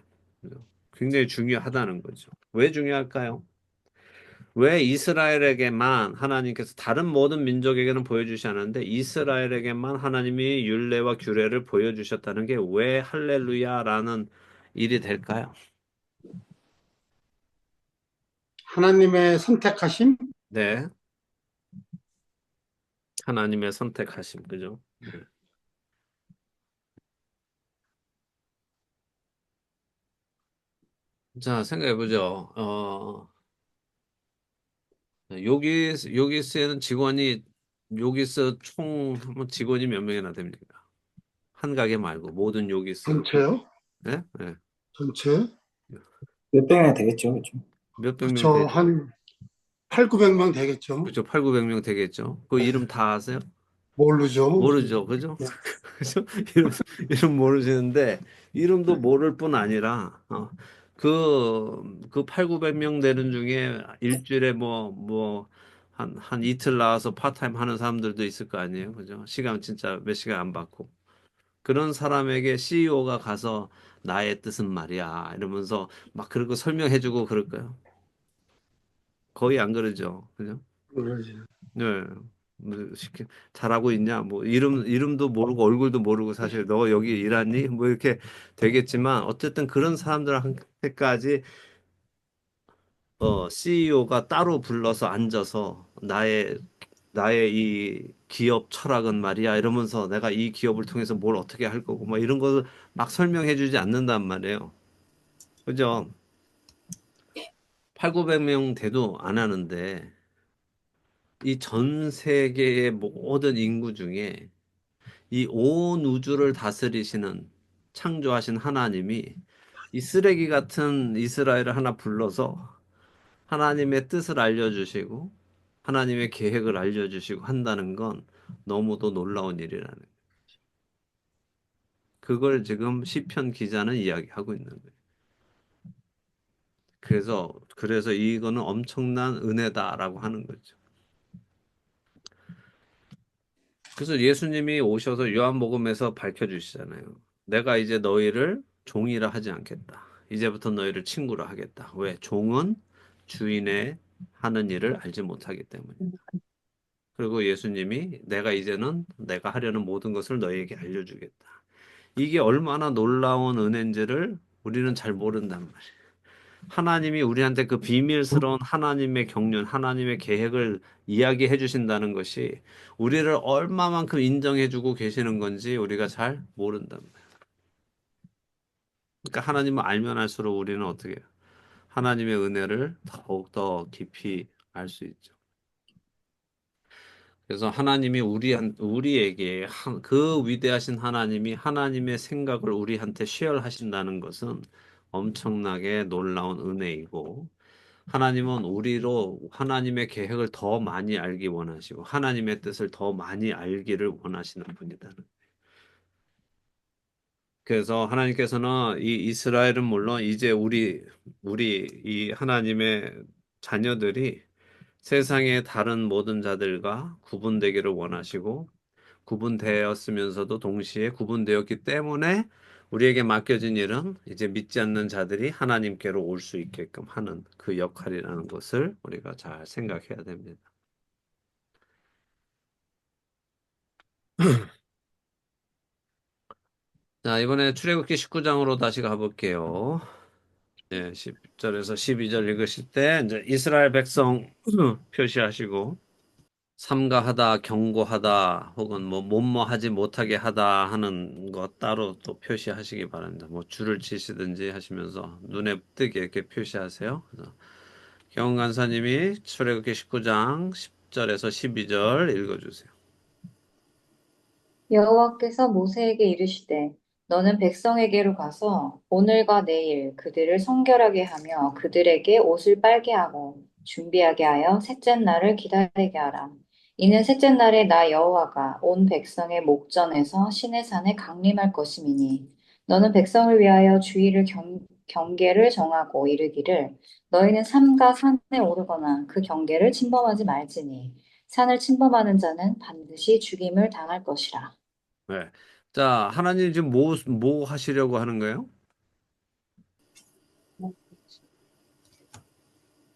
굉장히 중요하다는 거죠. 왜 중요할까요? 왜 이스라엘에게만 하나님께서 다른 모든 민족에게는 보여주시 않았는데 이스라엘에게만 하나님이 율례와 규례를 보여주셨다는 게 왜 할렐루야라는 일이 될까요? 하나님의 선택하심, 네, 하나님의 선택하심, 그죠? 네. 자, 생각해보죠. 요기스에는 요기스 총 직원이 몇 명이나 됩니까? 한 가게 말고 모든 요기스. 전체요? 네? 네. 전체? 몇백 명이 되겠죠. 그렇죠. 몇백 명 그쵸. 되죠? 한 8, 900명 되겠죠. 그죠? 8, 900명 되겠죠? 그 이름 다 아세요? 모르죠. 모르죠. 그죠? 그죠? 이름 모르시는데, 이름도 모를 뿐 아니라, 그 8, 900명 되는 중에 일주일에 한 이틀 나와서 파타임 하는 사람들도 있을 거 아니에요. 그죠? 시간 진짜 몇 시간 안 받고. 그런 사람에게 CEO가 가서 나의 뜻은 말이야. 이러면서 막 그런 거 설명해주고 그럴까요? 거의 안 그러죠. 그죠? 모르지. 네. 잘하고 있냐? 뭐 이름도 모르고 얼굴도 모르고 사실 너 여기 일하니? 뭐 이렇게 되겠지만 어쨌든 그런 사람들한테까지 CEO가 따로 불러서 앉아서 나의 이 기업 철학은 말이야 이러면서 내가 이 기업을 통해서 뭘 어떻게 할 거고 뭐 이런 걸 막 설명해 주지 않는단 말이에요. 그죠? 8, 900명 돼도 안 하는데 이 전 세계의 모든 인구 중에 이 온 우주를 다스리시는 창조하신 하나님이 이 쓰레기 같은 이스라엘을 하나 불러서 하나님의 뜻을 알려주시고 하나님의 계획을 알려주시고 한다는 건 너무도 놀라운 일이라는 거예요. 그걸 지금 시편 기자는 이야기하고 있는 거예요. 그래서 이거는 엄청난 은혜다라고 하는 거죠. 그래서 예수님이 오셔서 요한복음에서 밝혀주시잖아요. 내가 이제 너희를 종이라 하지 않겠다. 이제부터 너희를 친구라 하겠다. 왜? 종은 주인의 하는 일을 알지 못하기 때문에. 그리고 예수님이 내가 이제는 내가 하려는 모든 것을 너희에게 알려주겠다. 이게 얼마나 놀라운 은혜인지를 우리는 잘 모른단 말이에요. 하나님이 우리한테 그 비밀스러운 하나님의 경륜, 하나님의 계획을 이야기해 주신다는 것이 우리를 얼마만큼 인정해 주고 계시는 건지 우리가 잘 모른단 말이에요. 그러니까 하나님을 알면 알수록 우리는 어떻게 해요? 하나님의 은혜를 더욱더 깊이 알 수 있죠. 그래서 하나님이 우리에게 그 위대하신 하나님이 하나님의 생각을 우리한테 쉐어하신다는 것은 엄청나게 놀라운 은혜이고 하나님은 우리로 하나님의 계획을 더 많이 알기 원하시고 하나님의 뜻을 더 많이 알기를 원하시는 분이다. 그래서 하나님께서는 이 이스라엘은 물론 이제 우리 이 하나님의 자녀들이 세상의 다른 모든 자들과 구분되기를 원하시고 구분되었으면서도 동시에 구분되었기 때문에 우리에게 맡겨진 일은 이제 믿지 않는 자들이 하나님께로 올 수 있게끔 하는 그 역할이라는 것을 우리가 잘 생각해야 됩니다. 자, 이번에 출애굽기 19장으로 다시 가볼게요. 예, 10절에서 12절 읽으실 때 이제 이스라엘 백성 표시하시고 삼가하다, 경고하다, 혹은 뭐 뭐뭐 하지 못하게 하다 하는 거 따로 또 표시하시기 바랍니다. 뭐 줄을 치시든지 하시면서 눈에 띄게 이렇게 표시하세요. 그래서 경원 간사님이 출애굽기 19장 10절에서 12절 읽어주세요. 여호와께서 모세에게 이르시되 너는 백성에게로 가서 오늘과 내일 그들을 성결하게 하며 그들에게 옷을 빨게 하고 준비하게 하여 셋째 날을 기다리게 하라. 이는 셋째 날에 나 여호와가 온 백성의 목전에서 시내 산에 강림할 것임이니 너는 백성을 위하여 주의를 경계를 정하고 이르기를 너희는 삼가 산에 오르거나 그 경계를 침범하지 말지니 산을 침범하는 자는 반드시 죽임을 당할 것이라. 네. 자, 하나님 지금 뭐 하시려고 하는 거예요?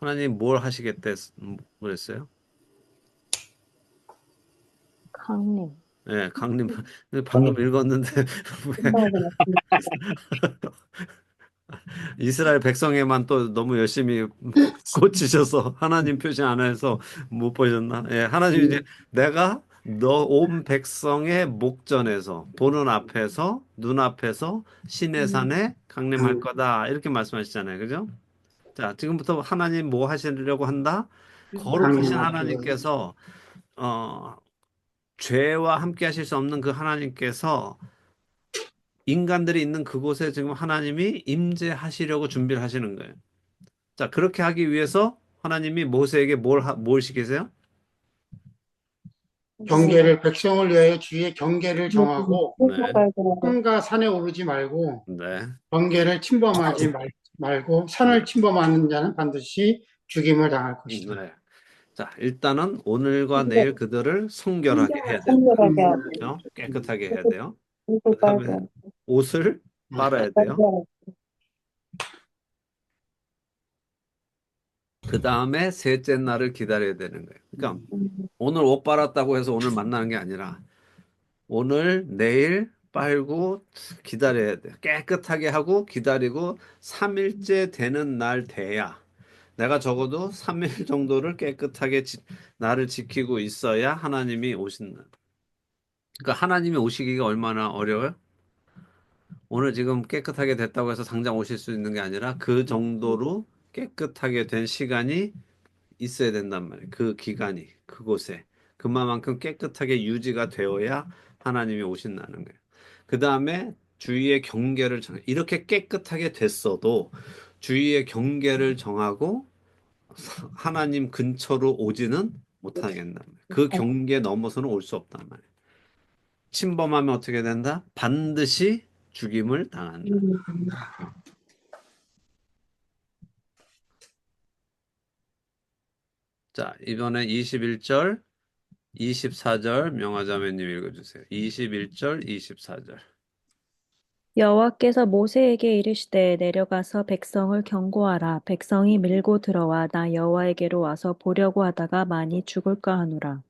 하나님 뭘 하시겠다 그랬어요? 강림. 네, 강림 방금 읽었는데 왜 이스라엘 백성에만 또 너무 열심히 꽂히셔서 하나님 표시 안 해서 못 보셨나? 예, 하나님 이제 내가 너 온 백성의 목전에서 보는 앞에서 눈앞에서 시내산에 강림할 거다 이렇게 말씀하시잖아요, 그죠? 자, 지금부터 하나님 뭐 하시려고 한다? 거룩하신 강림하시고 하나님께서 죄와 함께 하실 수 없는 그 하나님께서 인간들이 있는 그곳에 지금 하나님이 임재하시려고 준비를 하시는 거예요. 자, 그렇게 하기 위해서 하나님이 모세에게 뭘 시키세요? 경계를 백성을 위하여 주의 경계를 정하고 네, 산과 산에 오르지 말고 네, 경계를 침범하지 말고 산을 침범하는 자는 반드시 죽임을 당할 것이다. 네. 자, 일단은 오늘과 내일 그들을 성결하게 해야 돼요. 성결하게 하고 그렇죠? 깨끗하게 해야 돼요. 옷을 그다음에 빨고 옷을 빨아야 돼요. 그다음에 셋째 날을 기다려야 되는 거예요. 그러니까 오늘 옷 빨았다고 해서 오늘 만나는 게 아니라 오늘, 내일 빨고 기다려야 돼요. 깨끗하게 하고 기다리고 3일째 되는 날 돼야 내가 적어도 3일 정도를 깨끗하게 나를 지키고 있어야 하나님이 오신다. 그러니까 하나님이 오시기가 얼마나 어려워요? 오늘 지금 깨끗하게 됐다고 해서 당장 오실 수 있는 게 아니라 그 정도로 깨끗하게 된 시간이 있어야 된단 말이에요. 그 기간이 그곳에 그만큼 깨끗하게 유지가 되어야 하나님이 오신다는 거예요. 그 다음에 주위의 경계를 이렇게 깨끗하게 됐어도 주위의 경계를 정하고 하나님 근처로 오지는 못하겠단 말이에요. 그 경계 넘어서는 올 수 없단 말이에요. 침범하면 어떻게 된다? 반드시 죽임을 당한다. 자, 이번에 21절, 24절 명화자매님 읽어주세요. 21절, 24절. 여호와께서 모세에게 이르시되 내려가서 백성을 경고하라. 백성이 밀고 들어와 나 여호와에게로 와서 보려고 하다가 많이 죽을까 하노라.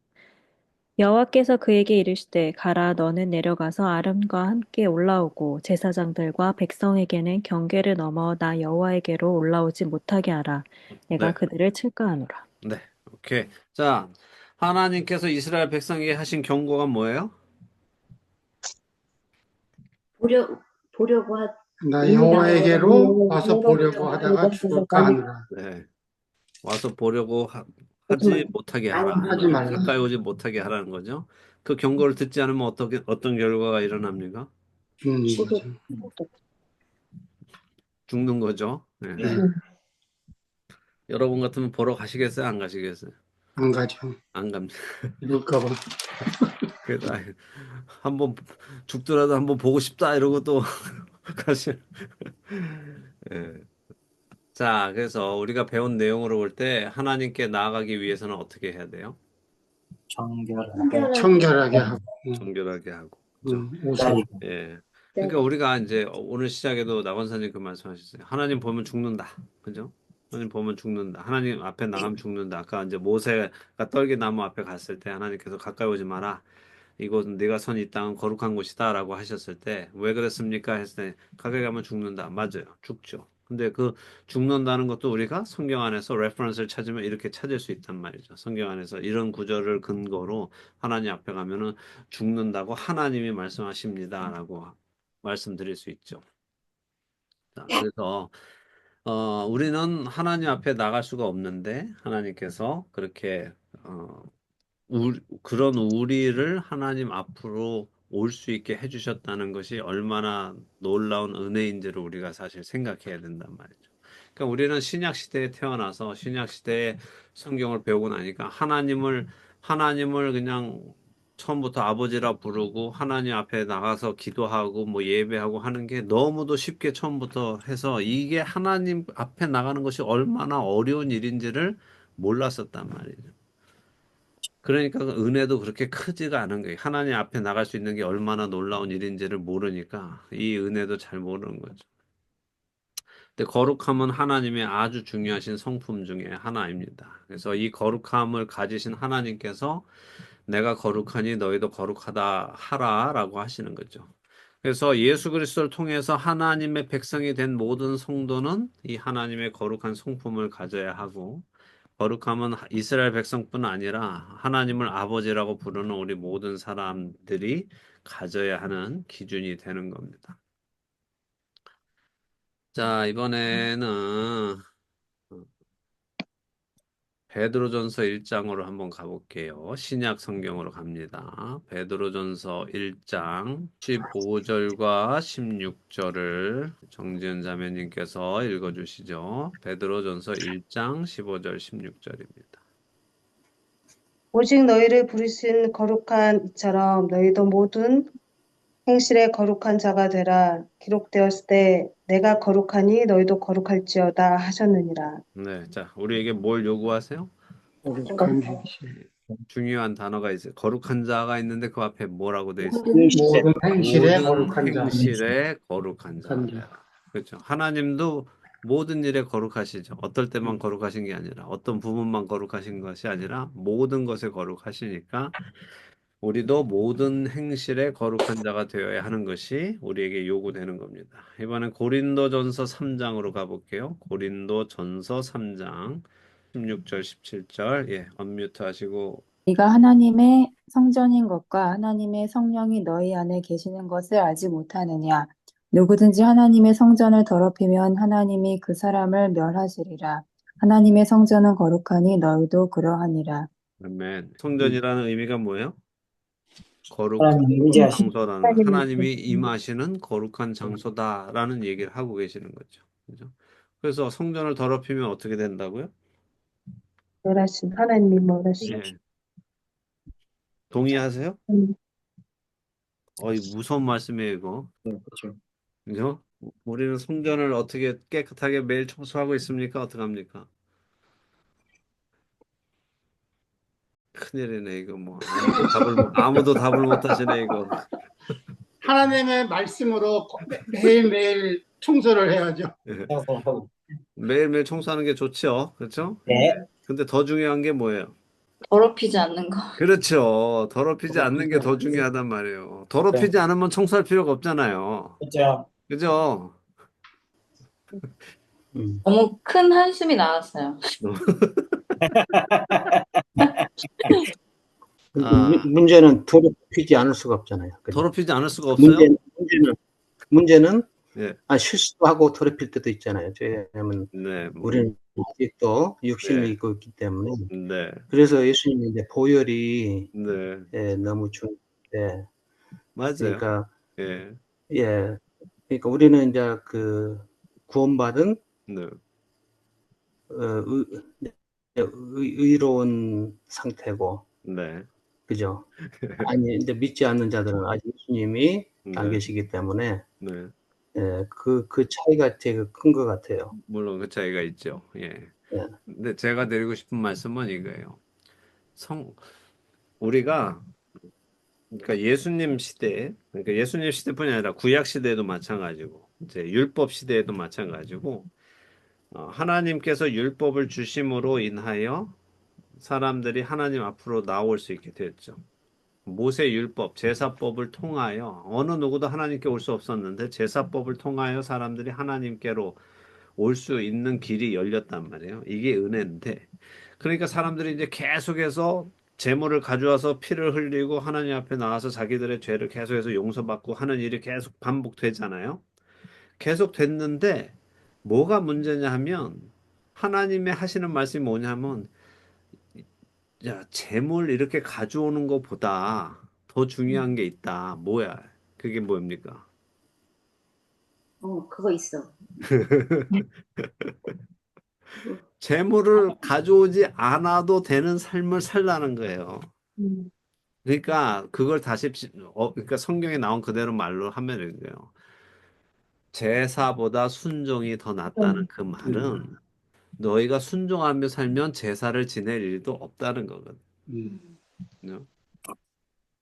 여호와께서 그에게 이르시되 가라 너는 내려가서 아름과 함께 올라오고 제사장들과 백성에게는 경계를 넘어 나 여호와에게로 올라오지 못하게 하라. 내가 네, 그들을 칠까 하노라. 네, 오케이. 자, 하나님께서 이스라엘 백성에게 하신 경고가 뭐예요? 보려고 나 있는 여호와에게로 와서 보려고 하다가 죽을까 하노라. 네, 와서 보려고 하지 못하게 하라는 하지 거죠. 말라. 가까이 오지 못하게 하라는 거죠. 그 경고를 듣지 않으면 어떤 결과가 일어납니까? 거죠. 죽는 거죠. 네. 네, 여러분 같으면 보러 가시겠어요? 안 가시겠어요? 안 가죠. 안 갑니다. 죽을까 봐. 그래도 한번 죽더라도 한번 보고 싶다 이러고 또 가시. 예. 자, 그래서 우리가 배운 내용으로 볼 때 하나님께 나아가기 위해서는 어떻게 해야 돼요? 정결하게 청결하게 하고, 정결하게 하고. 그죠? 옷을. 예. 그러니까 우리가 이제 오늘 시작에도 나건사님 그 말씀하셨어요. 하나님 보면 죽는다. 그죠? 하나님 보면 죽는다. 하나님 앞에 나가면 죽는다. 아까 이제 모세가 떨기나무 앞에 갔을 때 하나님께서 가까이 오지 마라. 이곳은 네가 선 이 땅은 거룩한 곳이다라고 하셨을 때 왜 그랬습니까? 했을 때 가까이 가면 죽는다. 맞아요. 죽죠. 근데 그 죽는다는 것도 우리가 성경 안에서 레퍼런스를 찾으면 이렇게 찾을 수 있단 말이죠. 성경 안에서 이런 구절을 근거로 하나님 앞에 가면은 죽는다고 하나님이 말씀하십니다라고 말씀드릴 수 있죠. 자, 그래서 우리는 하나님 앞에 나갈 수가 없는데 하나님께서 그렇게 그런 우리를 하나님 앞으로 올 수 있게 해주셨다는 것이 얼마나 놀라운 은혜인지를 우리가 사실 생각해야 된단 말이죠. 그러니까 우리는 신약 시대에 태어나서 신약 시대에 성경을 배우고 나니까 하나님을 그냥 처음부터 아버지라 부르고 하나님 앞에 나가서 기도하고 뭐 예배하고 하는 게 너무도 쉽게 처음부터 해서 이게 하나님 앞에 나가는 것이 얼마나 어려운 일인지를 몰랐었단 말이죠. 그러니까 그 은혜도 그렇게 크지가 않은 거예요. 하나님 앞에 나갈 수 있는 게 얼마나 놀라운 일인지를 모르니까 이 은혜도 잘 모르는 거죠. 근데 거룩함은 하나님의 아주 중요하신 성품 중에 하나입니다. 그래서 이 거룩함을 가지신 하나님께서 내가 거룩하니 너희도 거룩하다 하라라고 하시는 거죠. 그래서 예수 그리스도를 통해서 하나님의 백성이 된 모든 성도는 이 하나님의 거룩한 성품을 가져야 하고 거룩함은 이스라엘 백성뿐 아니라 하나님을 아버지라고 부르는 우리 모든 사람들이 가져야 하는 기준이 되는 겁니다. 자, 이번에는 베드로전서 1장으로 한번 가볼게요. 신약 성경으로 갑니다. 베드로전서 1장 15절과 16절을 정지은 자매님께서 읽어주시죠. 베드로전서 1장 15절 16절입니다. 오직 너희를 부르신 거룩한 이처럼 너희도 모든 행실에 거룩한 자가 되라. 기록되었을 때 내가 거룩하니 너희도 거룩할지어다 하셨느니라. 네, 자, 우리에게 뭘 요구하세요? 거룩한 행실. 중요한 단어가 있어요. 거룩한 자가 있는데 그 앞에 뭐라고 돼 있어요? 모든 행실에 모든 거룩한 자. 행실에 거룩한 자가 거룩한 자. 되라. 그렇죠. 하나님도 모든 일에 거룩하시죠. 어떨 때만 거룩하신 게 아니라 어떤 부분만 거룩하신 것이 아니라 모든 것에 거룩하시니까 우리도 모든 행실에 거룩한 자가 되어야 하는 것이 우리에게 요구되는 겁니다. 이번엔 고린도전서 3장으로 가볼게요. 고린도전서 3장 16절 17절 예, 언뮤트 하시고 네가 하나님의 성전인 것과 하나님의 성령이 너희 안에 계시는 것을 알지 못하느냐? 누구든지 하나님의 성전을 더럽히면 하나님이 그 사람을 멸하시리라. 하나님의 성전은 거룩하니 너희도 그러하니라. 아멘. 성전이라는 의미가 뭐예요? 거룩한 하나님 의지하신 장소라는 거. 하나님이 임하시는 거룩한 장소다라는 얘기를 하고 계시는 거죠. 그죠? 그래서 성전을 더럽히면 어떻게 된다고요? 멸하신 하나님이 멸하신. 예. 동의하세요? 이 무서운 말씀이에요, 이거. 그렇죠. 그죠? 우리는 성전을 어떻게 깨끗하게 매일 청소하고 있습니까? 어떻게 합니까? 큰일이네 이거 뭐 아무도 답을 못 하시네 이거. 하나님의 말씀으로 매일매일 청소를 해야죠. 매일매일 청소하는 게 좋죠, 그렇죠? 네. 근데 더 중요한 게 뭐예요? 더럽히지 않는 거. 그렇죠. 더럽히지 않는 게 더 중요하단 말이에요. 더럽히지 않으면 청소할 필요가 없잖아요. 그렇죠. 그죠? 너무 큰 한숨이 나왔어요. 아, 문제는 더럽히지 않을 수가 없잖아요. 그죠? 더럽히지 않을 수가 없어요? 문제는 예. 실수도 하고 더럽힐 때도 있잖아요. 왜냐하면 네, 우리는 아직도 육신을 네. 입고 있기 때문에. 네, 그래서 예수님이 이제 보혈이 네, 너무 중요한데, 맞아요. 그러니까 예, 그러니까 우리는 이제 그 구원받은 네, 의로운 상태고, 네, 그죠? 아니 이제 믿지 않는 자들은 아직 예수님이 안 네, 계시기 때문에 네. 그 차이가 되게 큰 것 같아요. 물론 그 차이가 있죠. 예. 예. 근데 제가 드리고 싶은 말씀은 이거예요. 우리가 그러니까 예수님 시대, 그러니까 예수님 시대뿐이 아니라 구약 시대에도 마찬가지고, 이제 율법 시대에도 마찬가지고, 하나님께서 율법을 주심으로 인하여 사람들이 하나님 앞으로 나올 수 있게 되었죠. 모세 율법, 제사법을 통하여 어느 누구도 하나님께 올 수 없었는데 제사법을 통하여 사람들이 하나님께로 올 수 있는 길이 열렸단 말이에요. 이게 은혜인데, 그러니까 사람들이 이제 계속해서 제물을 가져와서 피를 흘리고 하나님 앞에 나와서 자기들의 죄를 계속해서 용서받고 하는 일이 계속 반복되잖아요. 계속 됐는데 뭐가 문제냐 하면 하나님의 하시는 말씀이 뭐냐면 야, 재물 이렇게 가져오는 것보다 더 중요한 게 있다. 뭐야? 그게 뭡니까? 그거 있어. 재물을 가져오지 않아도 되는 삶을 살라는 거예요. 그러니까 그걸 다시 그러니까 성경에 나온 그대로 말로 하면 이거예요. 제사보다 순종이 더 낫다는 그 말은 너희가 순종하며 살면 제사를 지낼 일도 없다는 거거든.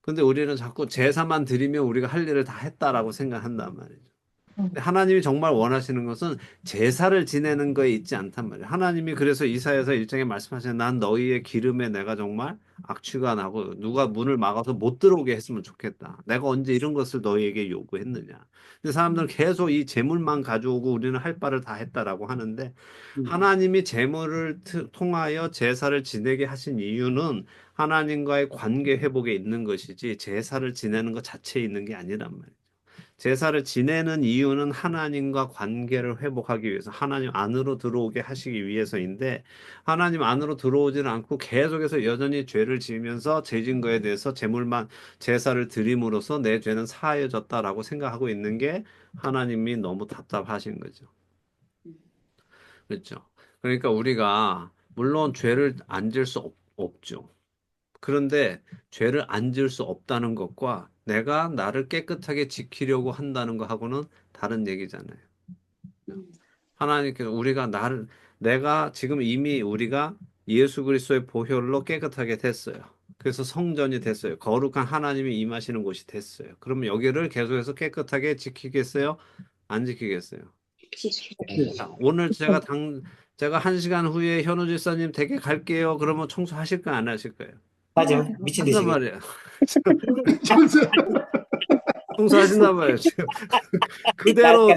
근데 우리는 자꾸 제사만 드리면 우리가 할 일을 다 했다라고 생각한단 말이죠. 근데 하나님이 정말 원하시는 것은 제사를 지내는 거에 있지 않단 말이에요. 하나님이 그래서 이사야서 1장에 말씀하시는 난 너희의 기름에 내가 정말 악취가 나고 누가 문을 막아서 못 들어오게 했으면 좋겠다. 내가 언제 이런 것을 너희에게 요구했느냐. 근데 사람들은 계속 이 재물만 가져오고 우리는 할 바를 다 했다라고 하는데 하나님이 재물을 통하여 제사를 지내게 하신 이유는 하나님과의 관계 회복에 있는 것이지 제사를 지내는 것 자체에 있는 게 아니란 말이에요. 제사를 지내는 이유는 하나님과 관계를 회복하기 위해서 하나님 안으로 들어오게 하시기 위해서인데 하나님 안으로 들어오지는 않고 계속해서 여전히 죄를 지으면서 죄진 거에 대해서 제사를 드림으로써 내 죄는 사하여졌다라고 생각하고 있는 게 하나님이 너무 답답하신 거죠. 그렇죠. 그러니까 우리가 물론 죄를 안 지을 수 없죠. 그런데 죄를 안 지을 수 없다는 것과 내가 나를 깨끗하게 지키려고 한다는 것하고는 다른 얘기잖아요. 하나님께서 내가 지금 이미 우리가 예수 그리스도의 보혈로 깨끗하게 됐어요. 그래서 성전이 됐어요. 거룩한 하나님이 임하시는 곳이 됐어요. 그러면 여기를 계속해서 깨끗하게 지키겠어요? 안 지키겠어요? 자, 오늘 제가 1시간 후에 현우 집사님 댁에 갈게요. 그러면 청소하실 거예요? 안 하실 거예요? 맞아요. 미친 듯이. 한단 말이에요. 청소하신단 말이에요. 그대로.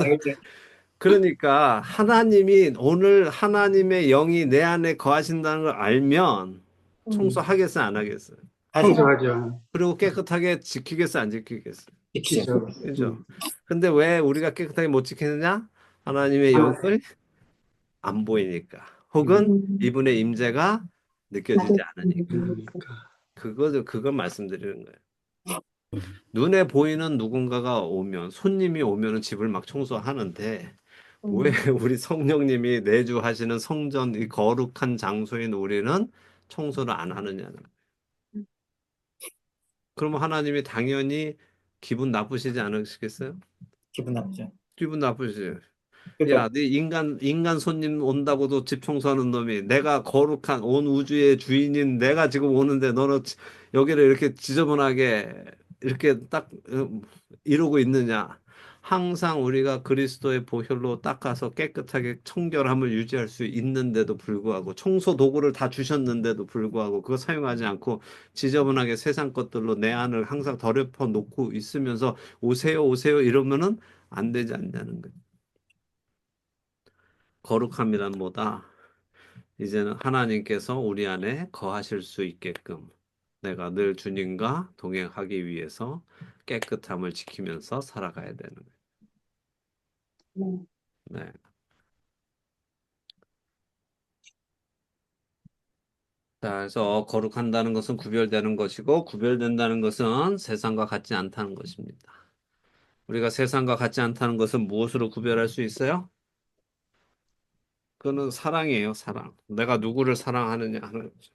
그러니까 하나님이 오늘 하나님의 영이 내 안에 거하신다는 걸 알면 청소하겠어요? 안 하겠어요? 청소하죠. 그리고 깨끗하게 지키겠어요? 안 지키겠어요? 지키죠. 그죠? 근데 왜 우리가 깨끗하게 못 지키느냐? 하나님의 영을 안 보이니까. 혹은 이분의 임재가 느껴지지 않으니까. 그걸 말씀드리는 거예요. 눈에 보이는 누군가가 오면, 손님이 오면 집을 막 청소하는데, 왜 우리 성령님이 내주하시는 성전, 이 거룩한 장소인 우리는 청소를 안 하느냐는 거예요. 그러면 하나님이 당연히 기분 나쁘시지 않으시겠어요? 기분 나쁘죠. 기분 나쁘시죠. 야, 그죠? 네 인간 손님 온다고도 집 청소하는 놈이 내가 거룩한 온 우주의 주인인 내가 지금 오는데 너는 여기를 이렇게 지저분하게 이렇게 딱 이러고 있느냐? 항상 우리가 그리스도의 보혈로 닦아서 깨끗하게 청결함을 유지할 수 있는데도 불구하고 청소 도구를 다 주셨는데도 불구하고 그거 사용하지 않고 지저분하게 세상 것들로 내 안을 항상 더럽혀 놓고 있으면서 오세요, 오세요 이러면은 안 되지 않냐는 거예요. 거룩함이란 뭐다? 이제는 하나님께서 우리 안에 거하실 수 있게끔 내가 늘 주님과 동행하기 위해서 깨끗함을 지키면서 살아가야 되는 거예요. 네. 네. 자, 그래서 거룩한다는 것은 구별되는 것이고 구별된다는 것은 세상과 같지 않다는 것입니다. 우리가 세상과 같지 않다는 것은 무엇으로 구별할 수 있어요? 그거는 사랑이에요, 사랑. 내가 누구를 사랑하느냐 하는 거죠.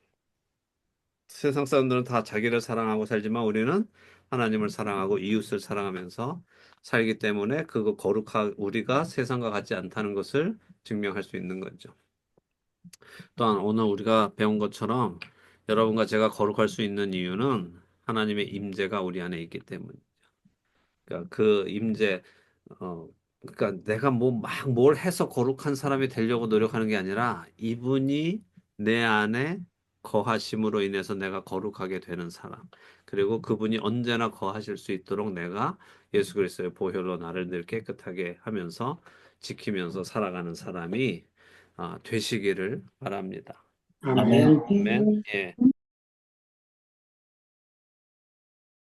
세상 사람들은 다 자기를 사랑하고 살지만 우리는 하나님을 사랑하고 이웃을 사랑하면서 살기 때문에 우리가 세상과 같지 않다는 것을 증명할 수 있는 거죠. 또한 오늘 우리가 배운 것처럼 여러분과 제가 거룩할 수 있는 이유는 하나님의 임재가 우리 안에 있기 때문이죠. 그러니까 그 임재, 그러니까 내가 뭐 막 뭘 해서 거룩한 사람이 되려고 노력하는 게 아니라 이분이 내 안에 거하심으로 인해서 내가 거룩하게 되는 사람. 그리고 그분이 언제나 거하실 수 있도록 내가 예수 그리스도의 보혈로 나를 늘 깨끗하게 하면서 지키면서 살아가는 사람이 되시기를 바랍니다. 아멘. 아멘. 아멘. 예.